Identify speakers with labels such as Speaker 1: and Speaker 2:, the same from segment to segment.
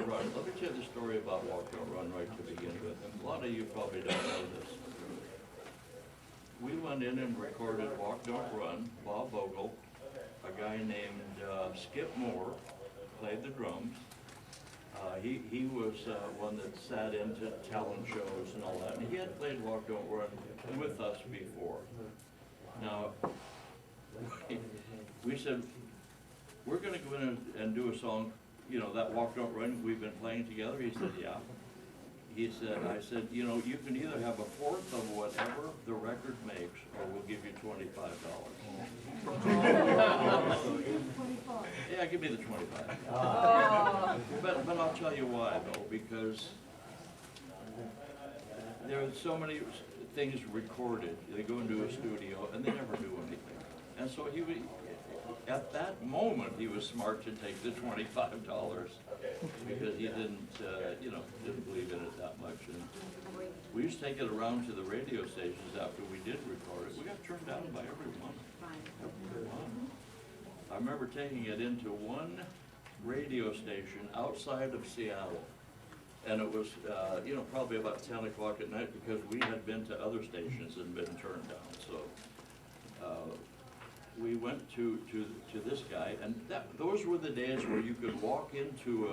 Speaker 1: Don't Run. Let me tell you the story about Walk Don't Run right to begin with. And a lot of you probably don't know this. We went in and recorded Walk Don't Run. Bob Vogel, a guy named Skip Moore, played the drums. He was one that sat into talent shows and all that. And he had played Walk Don't Run with us before. Now, we said, we're going to go in and do a song, you know, that Walk Don't Run we've been playing together. He said, yeah. He said, I said, you know, you can either have a fourth of whatever the record makes, or we'll give you $25. Yeah, give me the 25. But I'll tell you why, though, because there are so many things recorded. They go into a studio and they never do anything. And so at that moment, he was smart to take the $25 because he didn't, didn't believe in it that much. And we used to take it around to the radio stations after we did record it. We got turned down by everyone. Everyone. I remember taking it into one radio station outside of Seattle. And it was, probably about 10 o'clock at night because we had been to other stations and been turned down. So we went to this guy, and those were the days where you could walk into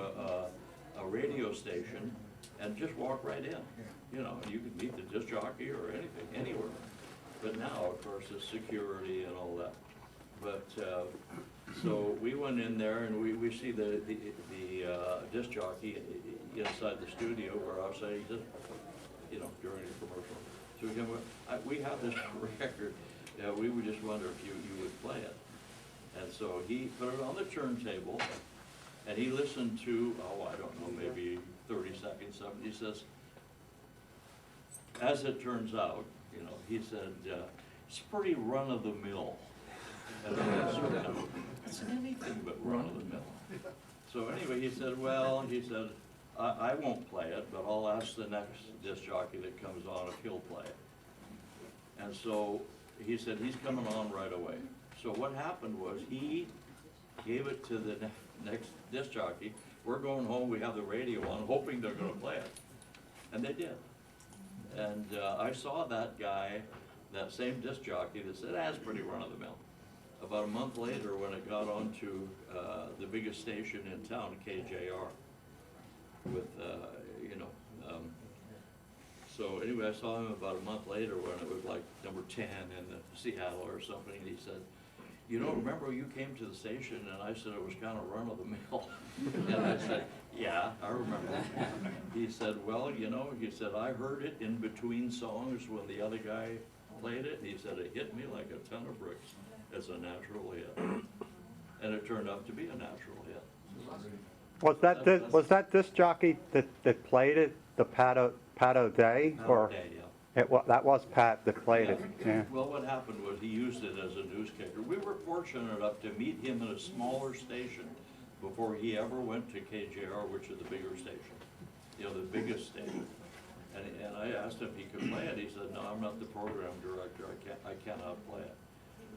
Speaker 1: a radio station and just walk right in. You know, you could meet the disc jockey or anything, anywhere. But now, of course, it's security and all that. But so we went in there and we see the disc jockey inside the studio or outside. He did, during the commercial. So we have this record. We would just wonder if you would play it. And so he put it on the turntable, and he listened to, I don't know, maybe 30 seconds of it. He says, as it turns out, he said, it's pretty run-of-the-mill. And it's anything but run-of-the-mill. So anyway, he said, I won't play it, but I'll ask the next disc jockey that comes on if he'll play it. And so he said, he's coming on right away. So what happened was he gave it to the next disc jockey. We're going home, we have the radio on, hoping they're going to play it. And they did. And I saw that guy, that same disc jockey that said, that's pretty run-of-the-mill. About a month later, when it got on to the biggest station in town, KJR, with, so anyway, I saw him about a month later when it was like number 10 in Seattle or something, and he said, remember you came to the station and I said it was kind of run-of-the-mill? And I said, yeah, I remember. He said, well, he said, I heard it in between songs when the other guy played it. He said, it hit me like a ton of bricks as a natural hit. And it turned out to be a natural hit.
Speaker 2: Was that disc jockey that played it, the Pat O'Day?
Speaker 1: O'Day, yeah.
Speaker 2: That was Pat that played it. Yeah.
Speaker 1: Well, what happened was he used it as a news kicker. We were fortunate enough to meet him at a smaller station before he ever went to KJR, which is the bigger station, the biggest station. And I asked him if he could play it. He said, no, I'm not the program director. I cannot play it.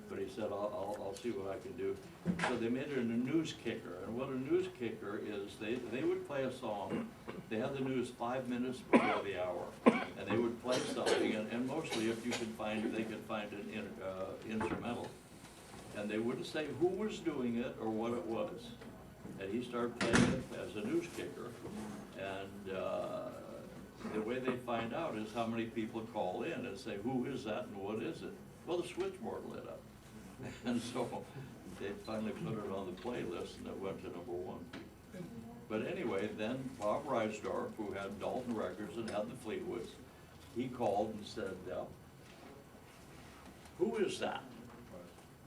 Speaker 1: But he said, I'll see what I can do. So they made it a news kicker. And what a news kicker is, they would play a song. They had the news 5 minutes before the hour. And they would play something. And mostly, if they could find an instrumental. And they wouldn't say who was doing it or what it was. And he started playing it as a news kicker. And the way they find out is how many people call in and say, who is that and what is it? Well, the switchboard lit up. And so they finally put it on the playlist and it went to #1. But anyway, then Bob Reisdorf, who had Dalton Records and had the Fleetwoods, he called and said, who is that?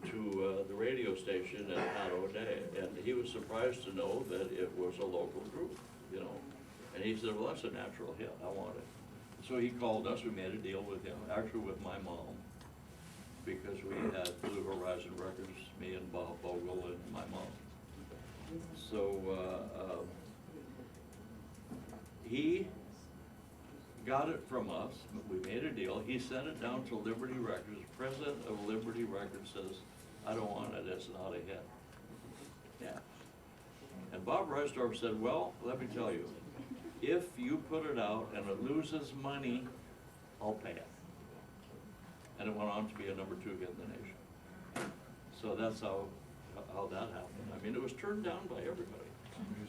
Speaker 1: To the radio station at Pat O'Day. And he was surprised to know that it was a local group, And he said, well, that's a natural hit. I want it. So he called us. We made a deal with him, actually with my mom, because we had Blue Horizon Records, me and Bob Vogel and my mom. So he got it from us. We made a deal. He sent it down to Liberty Records. The president of Liberty Records says, I don't want it. It's not a hit. Yeah. And Bob Reisdorf said, well, let me tell you, if you put it out and it loses money, I'll pay it. And it went on to be a number 2 hit in the nation. So that's how that happened. I mean, it was turned down by everybody.